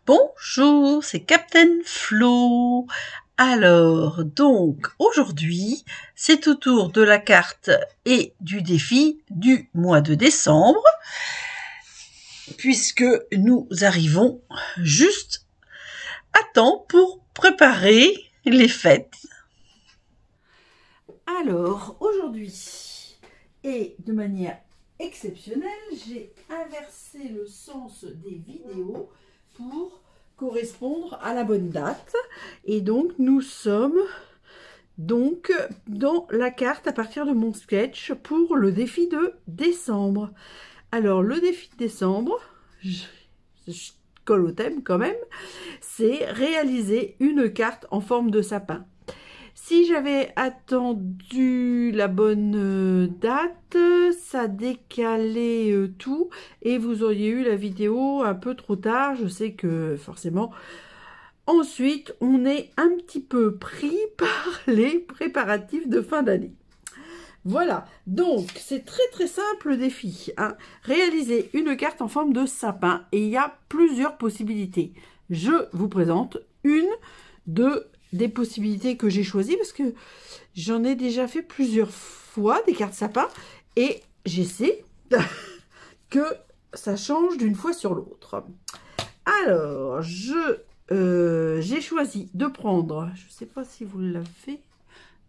Bonjour, c'est Captain Flo. Alors, donc, aujourd'hui, c'est au tour de la carte et du défi du mois de décembre, puisque nous arrivons juste à temps pour préparer les fêtes. Alors, aujourd'hui, et de manière exceptionnelle, j'ai inversé le sens des vidéos pour correspondre à la bonne date. Et donc, nous sommes donc dans la carte à partir de mon sketch pour le défi de décembre. Alors, le défi de décembre, je colle au thème quand même, c'est réaliser une carte en forme de sapin. Si j'avais attendu la bonne date, ça décalait tout et vous auriez eu la vidéo un peu trop tard. Je sais que forcément, ensuite, on est un petit peu pris par les préparatifs de fin d'année. Voilà, donc c'est très simple le défi. Hein. Réaliser une carte en forme de sapin et il y a plusieurs possibilités. Je vous présente une des possibilités que j'ai choisies parce que j'en ai déjà fait plusieurs fois des cartes sapin et j'essaie que ça change d'une fois sur l'autre. Alors, j'ai choisi de prendre, je ne sais pas si vous l'avez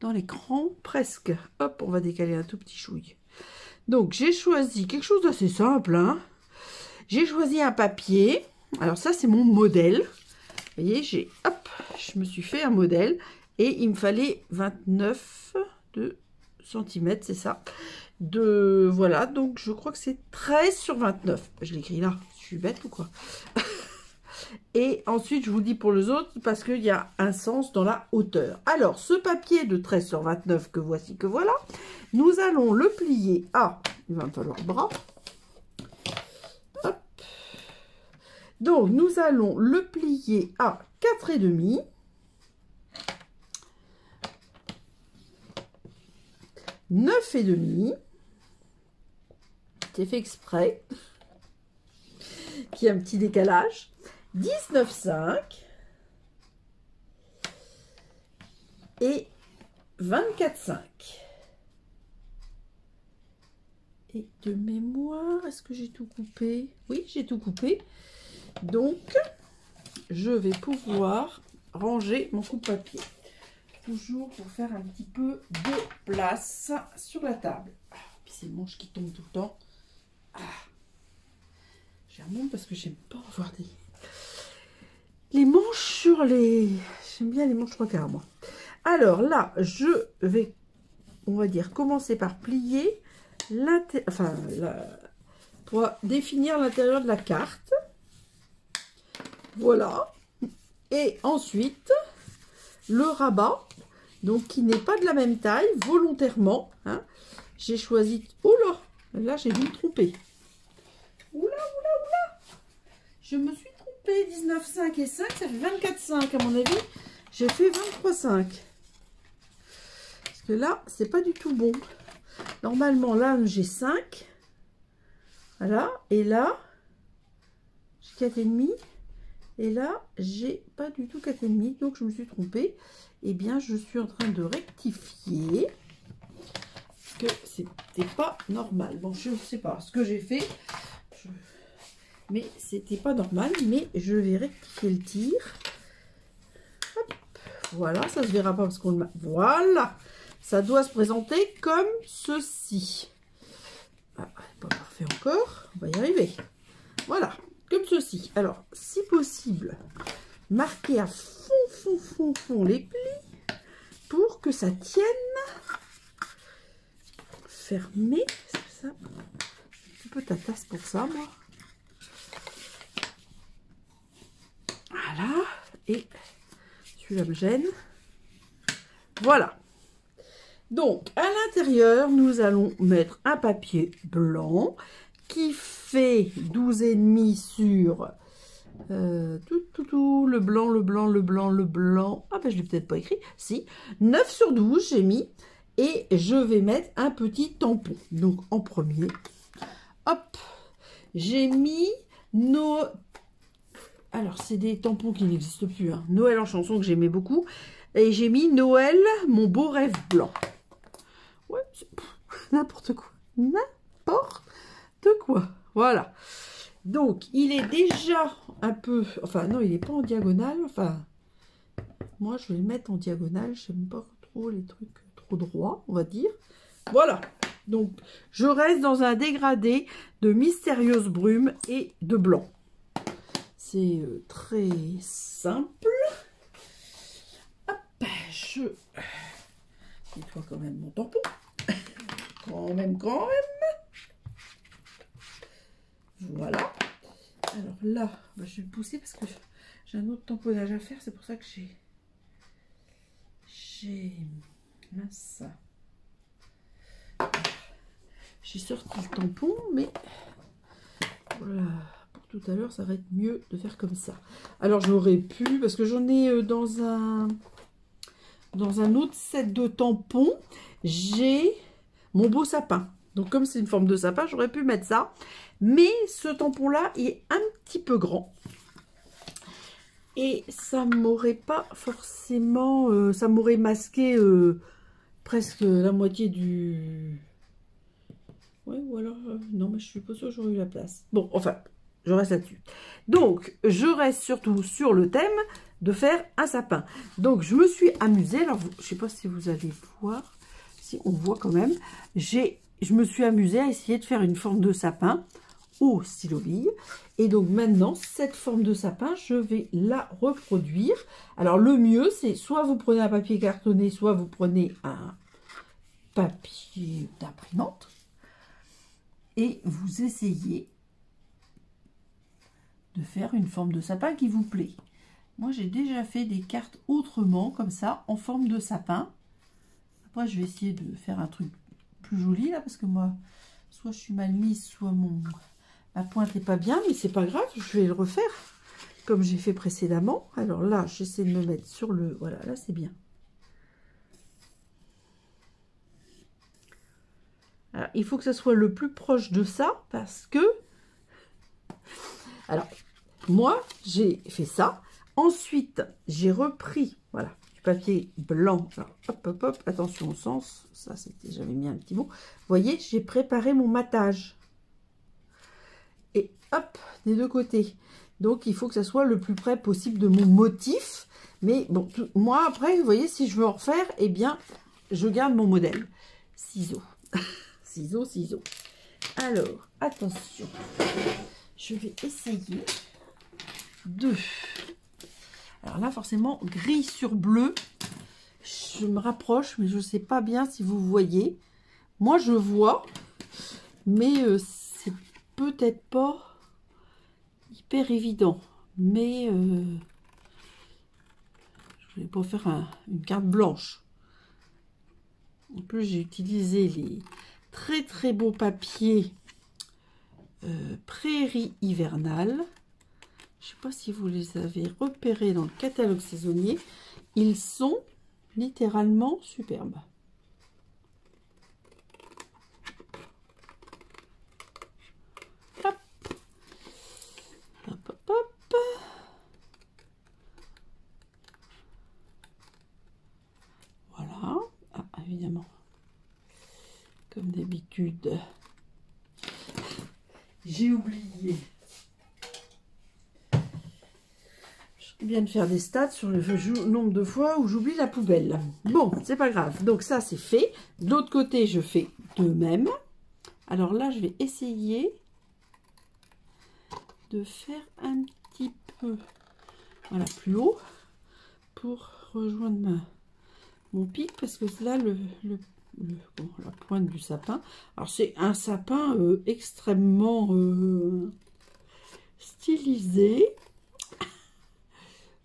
dans l'écran, presque. Hop, on va décaler un tout petit chouille. Donc, j'ai choisi quelque chose d'assez simple. Hein. J'ai choisi un papier. Alors ça, c'est mon modèle. Vous voyez, je me suis fait un modèle et il me fallait 29 cm, c'est ça. Voilà, donc je crois que c'est 13 sur 29. Je l'écris là, je suis bête ou quoi? Et ensuite, je vous dis pour les autres, parce qu'il y a un sens dans la hauteur. Alors, ce papier de 13 sur 29 que voici, que voilà, nous allons le plier à, il va me falloir le bras. Hop. Donc, nous allons le plier à 4,5. « 9,5. C'est fait exprès. Qu'il y a un petit décalage. 19,5 et 24,5. Et de mémoire, est-ce que j'ai tout coupé? Oui, j'ai tout coupé. Donc, je vais pouvoir ranger mon coupe-papier. Toujours pour faire un petit peu de place sur la table. Ah, puis c'est le manche qui tombe tout le temps. Ah. J'ai remonte parce que j'aime pas avoir les manches sur les... J'aime bien les manches 3/4 moi. Alors là, je vais, on va dire, commencer par plier pour définir l'intérieur de la carte. Voilà. Et ensuite, le rabat, donc qui n'est pas de la même taille, volontairement. Hein, j'ai choisi... Oh là, j'ai dû me tromper. Oula. Je me suis trompée. 19,5 et 5, ça fait 24,5 à mon avis. J'ai fait 23,5. Parce que là, c'est pas du tout bon. Normalement, là, j'ai 5. Voilà. Et là, j'ai 4,5. Et là, j'ai pas du tout 4,5. Donc, je me suis trompée. Eh bien, je suis en train de rectifier. Parce que c'était pas normal. Bon, je ne sais pas ce que j'ai fait. Mais c'était pas normal. Mais je vais rectifier le tir. Hop. Voilà, ça se verra pas parce qu'on le... Voilà. Ça doit se présenter comme ceci. Ah, pas parfait encore. On va y arriver. Voilà, comme ceci. Alors, si possible, marquez à fond les plis pour que ça tienne. Fermé. C'est ça. Un petit peu ta tasse pour ça, moi. Voilà. Et celui-là me gêne. Voilà. Donc, à l'intérieur, nous allons mettre un papier blanc qui fait 12,5 sur le blanc. Ah ben, je l'ai peut-être pas écrit. Si, 9 sur 12, j'ai mis. Et je vais mettre un petit tampon. Donc, en premier, hop, j'ai mis nos... Alors, c'est des tampons qui n'existent plus. Hein. Noël en chanson que j'aimais beaucoup. Et j'ai mis Noël, mon beau rêve blanc. Ouais, n'importe quoi. N'importe quoi. Voilà. Donc, il est déjà un peu... Enfin, non, il n'est pas en diagonale. Enfin, moi, je vais le mettre en diagonale. J'aime pas trop les trucs trop droits, on va dire. Voilà. Donc, je reste dans un dégradé de mystérieuse brume et de blanc. C'est très simple. Hop, je nettoie quand même mon tampon. Quand même. Voilà. Alors là, bah, je vais le pousser parce que j'ai un autre tamponnage à faire. C'est pour ça que mince. J'ai sorti le tampon, mais voilà. Pour tout à l'heure, ça va être mieux de faire comme ça. Alors j'aurais pu, parce que j'en ai dans un autre set de tampons, j'ai mon beau sapin. Donc comme c'est une forme de sapin, j'aurais pu mettre ça. Mais ce tampon-là est un petit peu grand. Et ça m'aurait pas forcément... ça m'aurait masqué presque la moitié du... Ouais, ou alors... non, mais je suis pas sûre que j'aurais eu la place. Bon, enfin, je reste là-dessus. Donc, je reste surtout sur le thème de faire un sapin. Donc, je me suis amusée. Alors, je sais pas si vous allez voir. Si, on voit quand même. Je me suis amusée à essayer de faire une forme de sapin au stylo bille. Et donc maintenant, cette forme de sapin, je vais la reproduire. Alors le mieux, c'est soit vous prenez un papier cartonné, soit vous prenez un papier d'imprimante. Et vous essayez de faire une forme de sapin qui vous plaît. Moi, j'ai déjà fait des cartes autrement, comme ça, en forme de sapin. Après, je vais essayer de faire un truc plus joli, là, parce que moi, soit je suis mal mise, soit ma pointe n'est pas bien, mais c'est pas grave, je vais le refaire comme j'ai fait précédemment. Alors là, j'essaie de me mettre sur le... Voilà, là c'est bien. Alors, il faut que ça soit le plus proche de ça, parce que... Alors, moi, j'ai fait ça. Ensuite, j'ai repris, voilà, du papier blanc. Alors, hop, attention au sens. Ça, c'était... J'avais mis un petit mot. Vous voyez, j'ai préparé mon matage. Et hop, des deux côtés. Donc, il faut que ça soit le plus près possible de mon motif. Mais bon, moi, après, vous voyez, si je veux en refaire, eh bien, je garde mon modèle. Ciseaux. ciseaux. Alors, attention. Je vais essayer de... Alors là, forcément, gris sur bleu. Je me rapproche, mais je ne sais pas bien si vous voyez. Moi, je vois, mais c'est peut-être pas hyper évident, mais je vais pas faire une carte blanche. En plus, j'ai utilisé les très beaux papiers prairie hivernale. Je sais pas si vous les avez repérés dans le catalogue saisonnier. Ils sont littéralement superbes. Hop. Voilà. Ah, évidemment. Comme d'habitude. J'ai oublié. Je viens de faire des stats sur le nombre de fois où j'oublie la poubelle. Bon, c'est pas grave. Donc ça, c'est fait. De l'autre côté, je fais de même. Alors là, je vais essayer de faire un petit peu, voilà, plus haut pour rejoindre mon pic, parce que là, bon, la pointe du sapin. Alors, c'est un sapin extrêmement stylisé.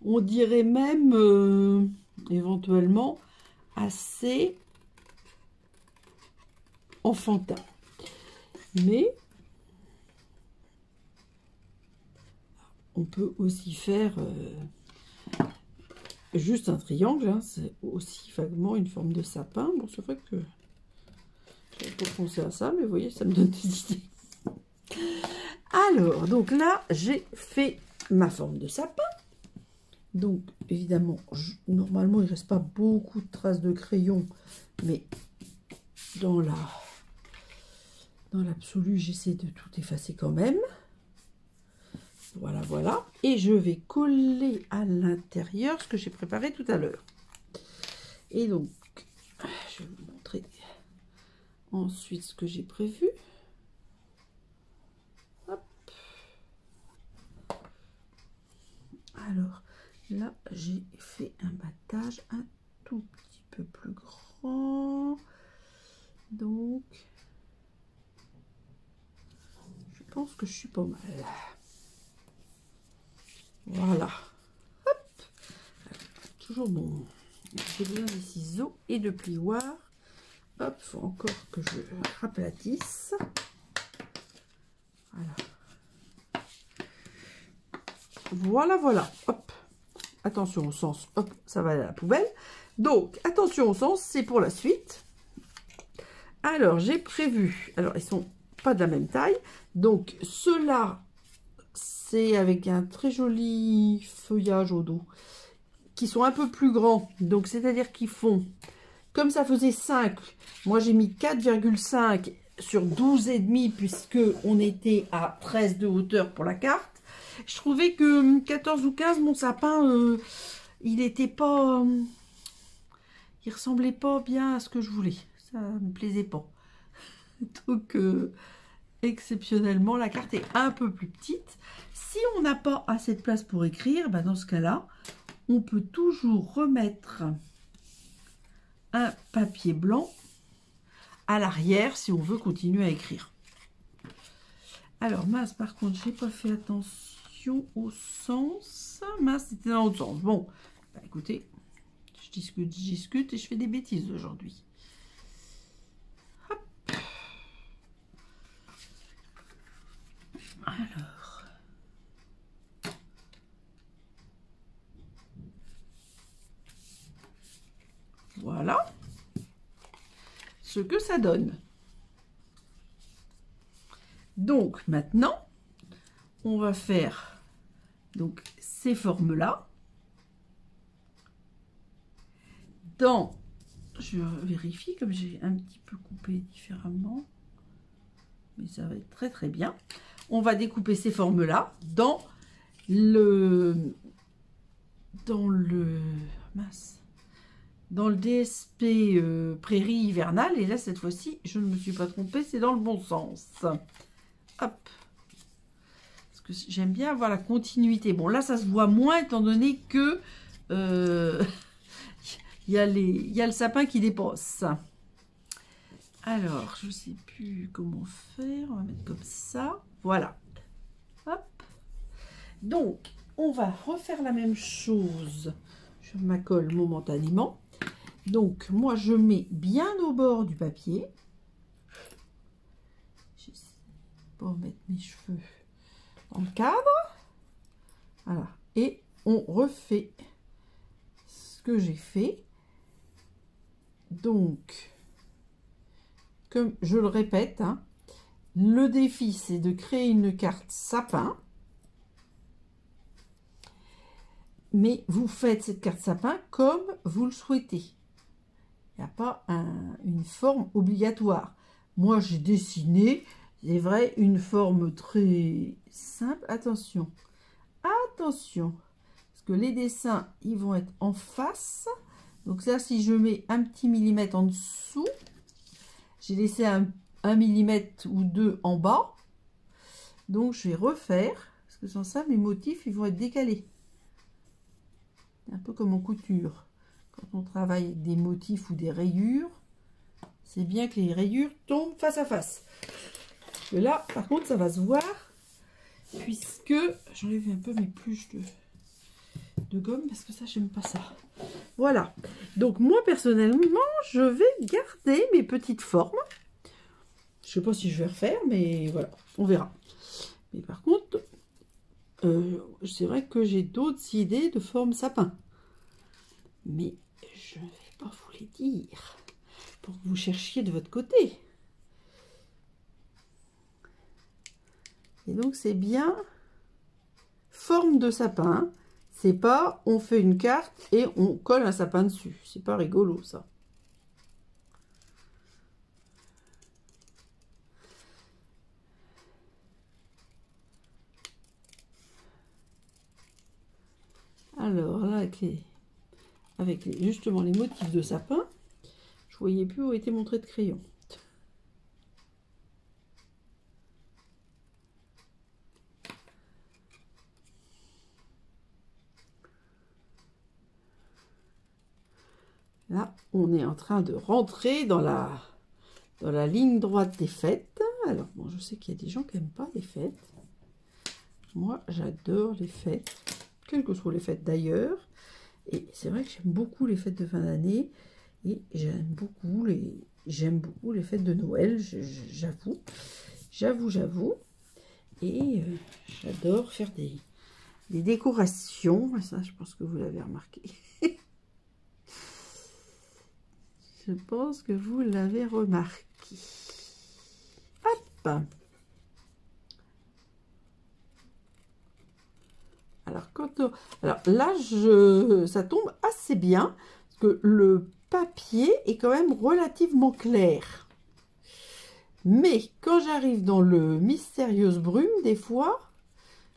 On dirait même éventuellement assez enfantin. Mais on peut aussi faire juste un triangle, hein, c'est aussi vaguement une forme de sapin. Bon, c'est vrai que j'avais pas pensé à ça, mais vous voyez, ça me donne des idées. Alors, donc là, j'ai fait ma forme de sapin. Donc, évidemment, normalement, il ne reste pas beaucoup de traces de crayon, mais dans l'absolu, j'essaie de tout effacer quand même. Voilà, voilà. Et je vais coller à l'intérieur ce que j'ai préparé tout à l'heure. Et donc, je vais vous montrer ensuite ce que j'ai prévu. Hop. Alors, là, j'ai fait un battage un tout petit peu plus grand. Donc, je pense que je suis pas mal. Voilà. Hop. Toujours bon. J'ai besoin des ciseaux et de plioir. Hop, il faut encore que je raplatisse. Voilà. Voilà, voilà. Hop. Attention au sens. Hop, ça va à la poubelle. Donc, attention au sens, c'est pour la suite. Alors, j'ai prévu. Alors, ils sont pas de la même taille. Donc, ceux-là, c'est avec un très joli feuillage au dos, qui sont un peu plus grands. Donc, c'est-à-dire qu'ils font, comme ça faisait 5, moi j'ai mis 4,5 sur 12,5 puisque on était à 13 de hauteur pour la carte. Je trouvais que 14 ou 15, mon sapin, il était pas... il ressemblait pas bien à ce que je voulais. Ça me plaisait pas. Donc, exceptionnellement, la carte est un peu plus petite. Si on n'a pas assez de place pour écrire, bah dans ce cas-là, on peut toujours remettre un papier blanc à l'arrière si on veut continuer à écrire. Alors, mince, par contre, j'ai pas fait attention au sens. Mince, c'était dans l'autre sens. Bon, bah, écoutez, je discute et je fais des bêtises aujourd'hui. Hop. Alors. Voilà ce que ça donne. Donc maintenant, on va faire donc ces formes-là. Dans, je vérifie comme j'ai un petit peu coupé différemment, mais ça va être très très bien. On va découper ces formes-là dans le mince. Dans le DSP prairie hivernale. Et là, cette fois-ci, je ne me suis pas trompée, c'est dans le bon sens. Hop. Parce que j'aime bien avoir la continuité. Bon, là, ça se voit moins, étant donné que il y a le sapin qui dépasse. Alors, je ne sais plus comment faire. On va mettre comme ça. Voilà. Hop. Donc, on va refaire la même chose. Je m'accole momentanément. Donc, moi, je mets bien au bord du papier. J'essaie de pas mettre mes cheveux dans le cadre. Voilà. Et on refait ce que j'ai fait. Donc, comme je le répète, hein, le défi, c'est de créer une carte sapin. Mais vous faites cette carte sapin comme vous le souhaitez. Il n'y a pas une forme obligatoire. Moi, j'ai dessiné, c'est vrai, une forme très simple. Attention, attention, parce que les dessins, ils vont être en face. Donc là, si je mets un petit millimètre en dessous, j'ai laissé un millimètre ou deux en bas. Donc, je vais refaire, parce que sans ça, mes motifs, ils vont être décalés. Un peu comme en couture. Quand on travaille avec des motifs ou des rayures, c'est bien que les rayures tombent face à face. Et là, par contre, ça va se voir, puisque j'enlève un peu mes pluches de gomme, parce que ça, j'aime pas ça. Voilà. Donc, moi, personnellement, je vais garder mes petites formes. Je sais pas si je vais refaire, mais voilà, on verra. Mais par contre, c'est vrai que j'ai d'autres idées de forme sapin. Mais je ne vais pas vous les dire pour que vous cherchiez de votre côté. Et donc, c'est bien forme de sapin. C'est pas on fait une carte et on colle un sapin dessus. C'est pas rigolo ça. Alors là, justement les motifs de sapin, je voyais plus où était mon trait de crayon. Là, on est en train de rentrer dans la ligne droite des fêtes. Alors, bon, je sais qu'il y a des gens qui n'aiment pas les fêtes. Moi, j'adore les fêtes, quelles que soient les fêtes d'ailleurs. Et c'est vrai que j'aime beaucoup les fêtes de fin d'année. Et j'aime beaucoup les fêtes de Noël, j'avoue. Et j'adore faire des décorations. Ça, je pense que vous l'avez remarqué. Je pense que vous l'avez remarqué. Hop. Alors là, ça tombe assez bien, parce que le papier est quand même relativement clair. Mais quand j'arrive dans le mystérieuse brume, des fois,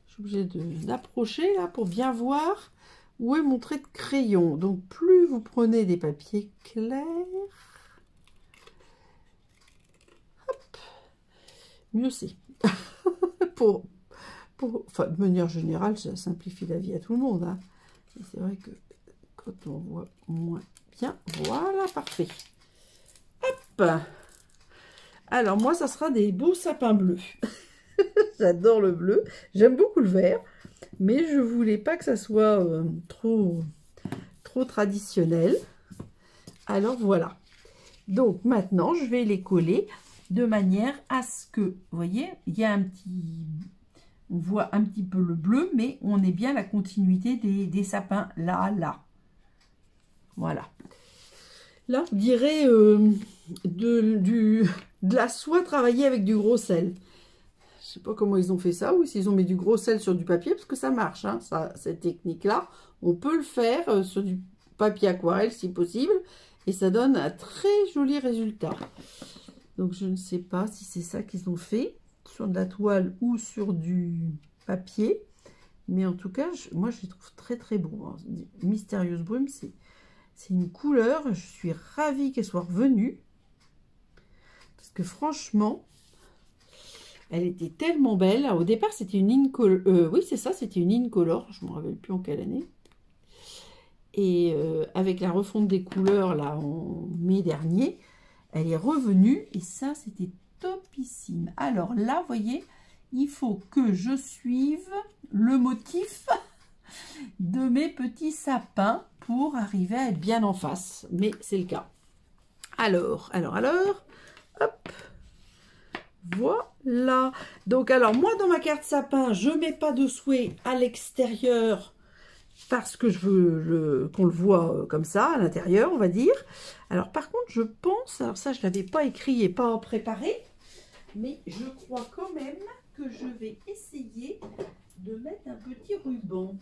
je suis obligée d'approcher là pour bien voir où est mon trait de crayon. Donc plus vous prenez des papiers clairs, hop, mieux c'est. Enfin, de manière générale, ça simplifie la vie à tout le monde. Hein. C'est vrai que quand on voit moins bien, voilà, parfait. Hop. Alors moi, ça sera des beaux sapins bleus. J'adore le bleu. J'aime beaucoup le vert, mais je voulais pas que ça soit trop traditionnel. Alors voilà. Donc maintenant, je vais les coller de manière à ce que, vous voyez, il y a un petit... On voit un petit peu le bleu, mais on est bien la continuité des sapins là. Voilà. Là, on dirait de la soie travaillée avec du gros sel. Je sais pas comment ils ont fait ça, ou s'ils ont mis du gros sel sur du papier, parce que ça marche, hein, cette technique-là. On peut le faire sur du papier aquarelle, si possible, et ça donne un très joli résultat. Donc, je ne sais pas si c'est ça qu'ils ont fait, sur de la toile ou sur du papier. Mais en tout cas, moi, je les trouve très beaux. Hein. Mystérieuse brume, c'est une couleur. Je suis ravie qu'elle soit revenue. Parce que franchement, elle était tellement belle. Alors, au départ, c'était une incolore. Oui, c'est ça, c'était une incolore. Je ne me rappelle plus en quelle année. Et avec la refonte des couleurs, là, en mai dernier, elle est revenue. Et ça, c'était topissime. Alors là, vous voyez, il faut que je suive le motif de mes petits sapins pour arriver à être bien en face. Mais c'est le cas. Alors, hop, voilà. Donc, alors, moi, dans ma carte sapin, je mets pas de souhait à l'extérieur parce que je veux qu'on le voit comme ça, à l'intérieur, on va dire. Alors, par contre, je pense, alors ça, je l'avais pas écrit et pas préparé, mais je crois quand même que je vais essayer de mettre un petit ruban.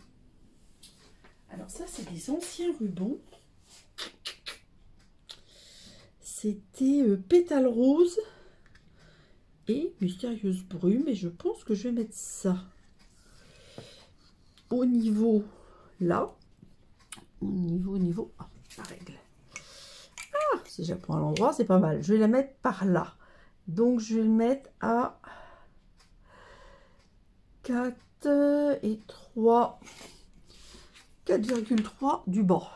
Alors ça, c'est des anciens rubans. C'était pétale rose et mystérieuse brume. Et je pense que je vais mettre ça au niveau là. Au niveau, ah, la règle. Ah, si j'apprends à l'endroit, c'est pas mal. Je vais la mettre par là. Donc, je vais le mettre à 4 et 3, 4,3 du bas.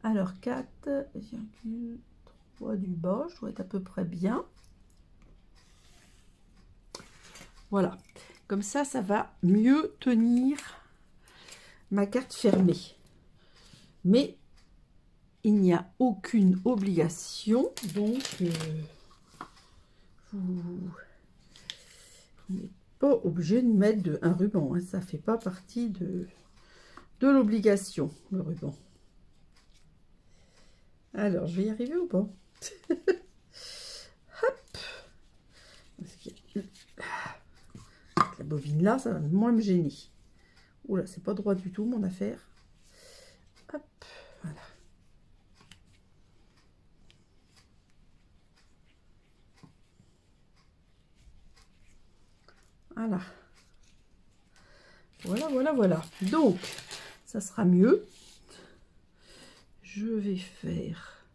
Alors, 4,3 du bas, je dois être à peu près bien. Voilà. Comme ça, ça va mieux tenir ma carte fermée. Mais il n'y a aucune obligation, donc vous n'êtes pas obligé de mettre un ruban, hein. Ça ne fait pas partie de l'obligation, le ruban. Alors, je vais y arriver ou pas? Hop. mettre la bobine là, ça va moins me gêner. Oula, c'est pas droit du tout mon affaire. Hop, voilà. Voilà. Voilà, voilà, voilà. Donc, ça sera mieux. Je vais faire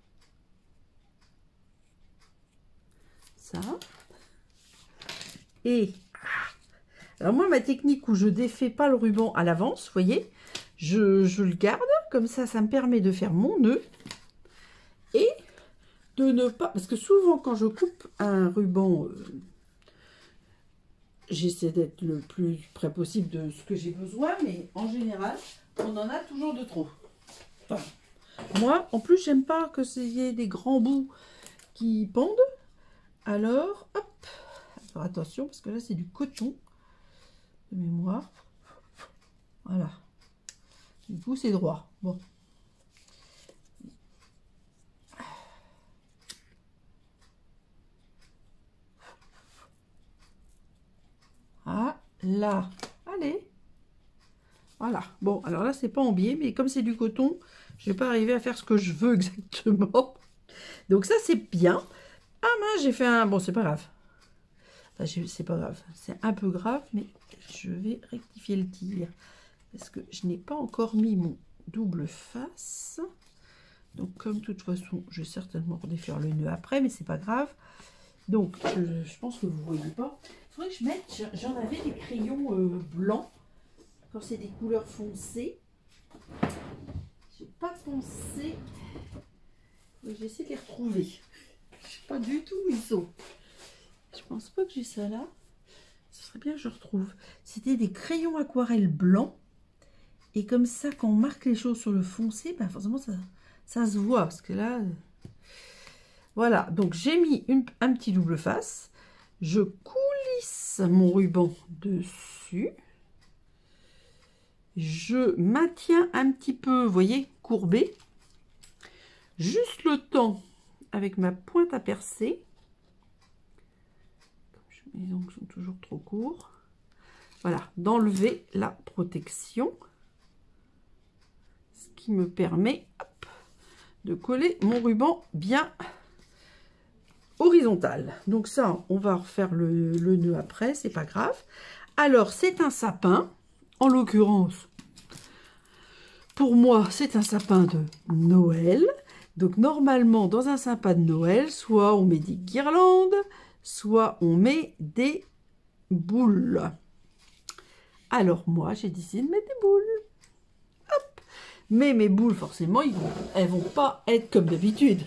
ça. Et alors moi, ma technique où je défais pas le ruban à l'avance, vous voyez, je le garde. Comme ça me permet de faire mon nœud. Et de ne pas... Parce que souvent, quand je coupe un ruban... j'essaie d'être le plus près possible de ce que j'ai besoin, mais en général, on en a toujours de trop. Enfin, moi, en plus, j'aime pas que y ait des grands bouts qui pendent. Alors, hop. Alors, attention, parce que là, c'est du coton de mémoire. Voilà. Du coup, c'est droit. Bon. Ah, là. Allez. Voilà. Bon, alors là, c'est pas en biais, mais comme c'est du coton, je vais pas arriver à faire ce que je veux exactement. Donc ça, c'est bien. Ah mince, j'ai fait un... Bon, c'est pas grave. Enfin, c'est pas grave. C'est un peu grave, mais je vais rectifier le tir. Parce que je n'ai pas encore mis mon double face. Donc, comme de toute façon, je vais certainement redéfaire le nœud après, mais c'est pas grave. Donc, je pense que vous ne voyez pas. Il faudrait que je mette... J'en avais des crayons blancs. Quand c'est des couleurs foncées. J'ai pas pensé. J'essaie de les retrouver. Je sais pas du tout où ils sont. Je pense pas que j'ai ça là. Ce serait bien que je retrouve. C'était des crayons aquarelle blancs. Et comme ça, quand on marque les choses sur le foncé, ben forcément ça se voit. Parce que là... Voilà. Donc j'ai mis un petit double face. Je coulisse mon ruban dessus. Je maintiens un petit peu, vous voyez, courbé. Juste le temps, avec ma pointe à percer. Mes ongles sont toujours trop courts. Voilà, d'enlever la protection. Ce qui me permet hop, de coller mon ruban bien horizontal. Donc ça, on va refaire le nœud après, c'est pas grave. Alors, c'est un sapin. En l'occurrence, pour moi, c'est un sapin de Noël. Donc, normalement, dans un sapin de Noël, soit on met des guirlandes, soit on met des boules. Alors, moi, j'ai décidé de mettre des boules. Hop. Mais mes boules, forcément, elles vont pas être comme d'habitude.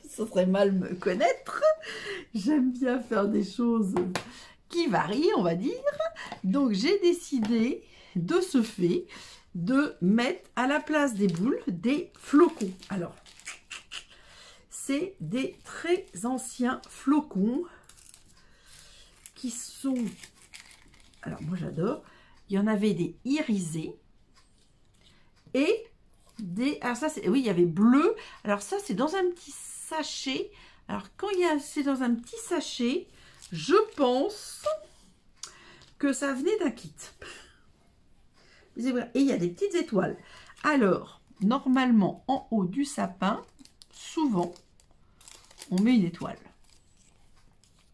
Ça serait mal me connaître. J'aime bien faire des choses qui varient, on va dire. Donc, j'ai décidé, de ce fait, de mettre à la place des boules des flocons. Alors, c'est des très anciens flocons qui sont... Alors, moi, j'adore. Il y en avait des irisés et des... Alors, ça, c'est... Oui, il y avait bleu. Alors, ça, c'est dans un petit sachet. Alors, quand c'est dans un petit sachet, je pense que ça venait d'un kit. Et il y a des petites étoiles. Alors, normalement, en haut du sapin, souvent, on met une étoile.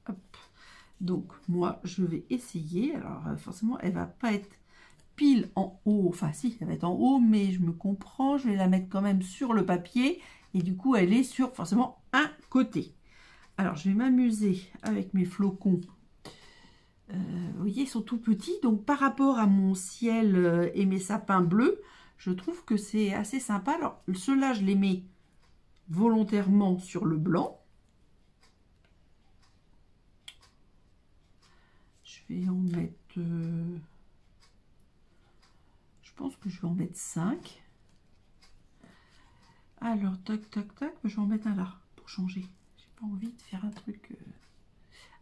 Hop. Donc, moi, je vais essayer. Alors, forcément, elle va pas être pile en haut. Enfin, si, elle va être en haut, mais je me comprends. Je vais la mettre quand même sur le papier. Et du coup, elle est sur, forcément, un côté. Alors, je vais m'amuser avec mes flocons. Vous voyez, ils sont tout petits. Donc, par rapport à mon ciel et mes sapins bleus, je trouve que c'est assez sympa. Alors, ceux-là, je les mets volontairement sur le blanc. Je vais en mettre... je pense que je vais en mettre 5. Alors, tac, tac, tac. Je vais en mettre un là, pour changer. J'ai pas envie de faire un truc...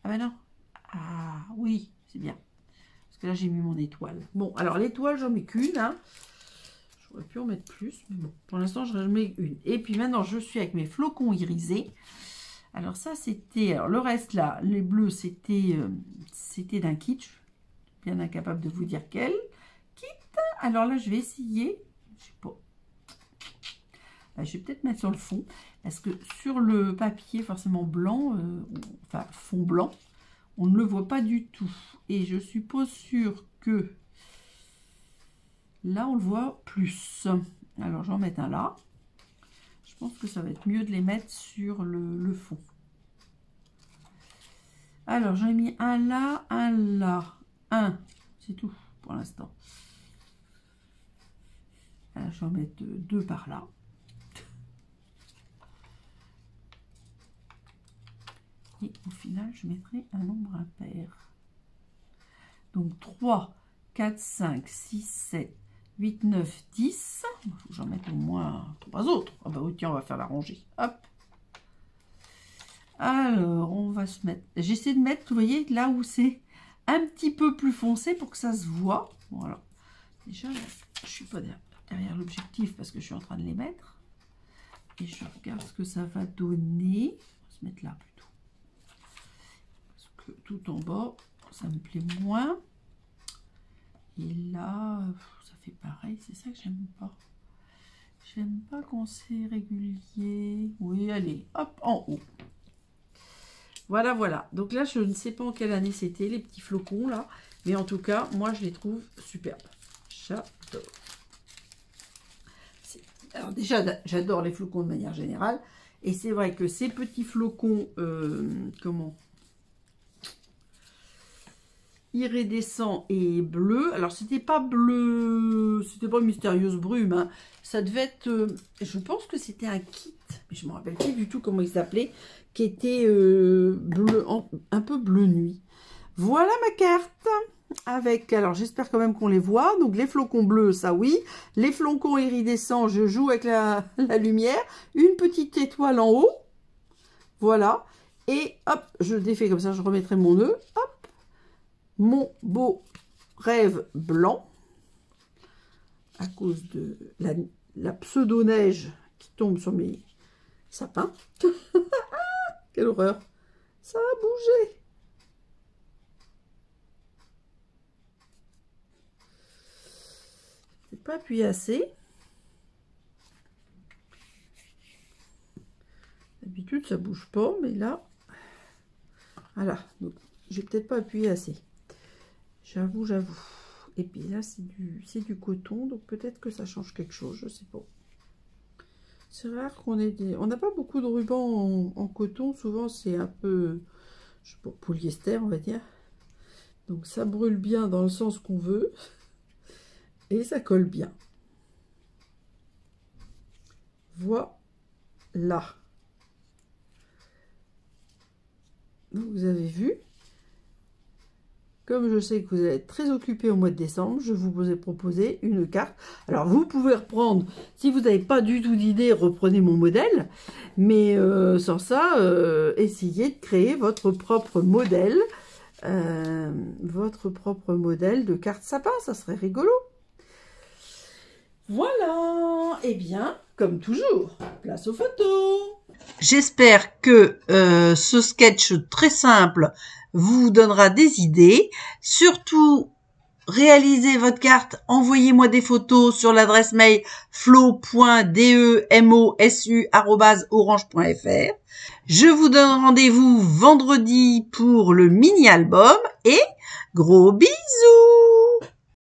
Ah ben non. Ah oui, c'est bien. Parce que là, j'ai mis mon étoile. Bon, alors l'étoile, j'en mets qu'une. Hein. J'aurais pu en mettre plus. Mais bon, pour l'instant, j'en mets une. Et puis maintenant, je suis avec mes flocons irisés. Alors ça, c'était... Alors le reste là, les bleus, c'était d'un kitsch. bien incapable de vous dire quel kit. Alors là, je vais essayer. Je sais pas. Je vais peut-être mettre sur le fond. Parce que sur le papier, forcément blanc, enfin fond blanc, on ne le voit pas du tout. Et je suppose sûr que là, on le voit plus. Alors, je vais en mettre un là. Je pense que ça va être mieux de les mettre sur le fond. Alors, j'en ai mis un là, un là. Un, c'est tout pour l'instant. Je vais en mettre deux par là. Et au final, je mettrai un nombre impair. Donc 3, 4, 5, 6, 7, 8, 9, 10. Il faut que j'en mette au moins 3 autres. Ah bah oui, tiens, on va faire la rangée. Hop. Alors, on va se mettre... J'essaie de mettre, vous voyez, là où c'est un petit peu plus foncé pour que ça se voit. Voilà. Déjà, je ne suis pas derrière l'objectif parce que je suis en train de les mettre. Et je regarde ce que ça va donner. On va se mettre là plutôt. Parce que tout en bas, ça me plaît moins. Et là, ça fait pareil. C'est ça que j'aime pas. J'aime pas quand c'est régulier. Oui, allez, hop, en haut. Voilà, voilà. Donc là, je ne sais pas en quelle année c'était, les petits flocons, là. Mais en tout cas, moi, je les trouve superbes. J'adore. Alors déjà, j'adore les flocons de manière générale. Et c'est vrai que ces petits flocons, iridescent et bleu. Alors, c'était pas bleu, c'était pas mystérieuse brume. Hein. Ça devait être, je pense que c'était un kit, mais je me rappelle plus du tout comment il s'appelait, qui était bleu, un peu bleu nuit. Voilà ma carte. Avec, alors j'espère quand même qu'on les voit. Donc les flocons bleus, ça oui. Les flocons iridescents, je joue avec la lumière. Une petite étoile en haut. Voilà. Et hop, je défais comme ça, je remettrai mon nœud. Hop. Mon beau rêve blanc. À cause de la pseudo-neige qui tombe sur mes sapins. Quelle horreur. Ça a bougé. Pas appuyé assez. D'habitude ça bouge pas, mais là voilà, donc j'ai peut-être pas appuyé assez, j'avoue. Et puis là c'est du coton, donc peut-être que ça change quelque chose, je sais pas. C'est rare qu'on ait on n'a pas beaucoup de rubans en coton, souvent c'est un peu, je sais pas, polyester on va dire, donc ça brûle bien dans le sens qu'on veut. Et ça colle bien. Voilà. Donc vous avez vu. Comme je sais que vous allez être très occupé au mois de décembre, je vous ai proposé une carte. Alors vous pouvez reprendre, si vous n'avez pas du tout d'idée, reprenez mon modèle. Mais sans ça, essayez de créer votre propre modèle. De carte sapin, ça serait rigolo. Voilà, et bien, comme toujours, place aux photos. J'espère que ce sketch très simple vous donnera des idées. Surtout, réalisez votre carte, envoyez-moi des photos sur l'adresse mail flo.demosu@orange.fr. Je vous donne rendez-vous vendredi pour le mini-album et gros bisous!